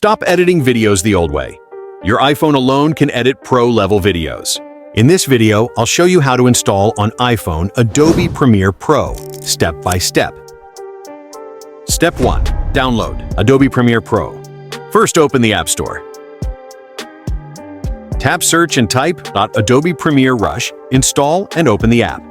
Stop editing videos the old way. Your iPhone alone can edit pro-level videos. In this video, I'll show you how to install on iPhone Adobe Premiere Pro, step by step. Step 1. Download Adobe Premiere Pro. First, open the App Store. Tap Search and type .Adobe Premiere Rush, install and open the app.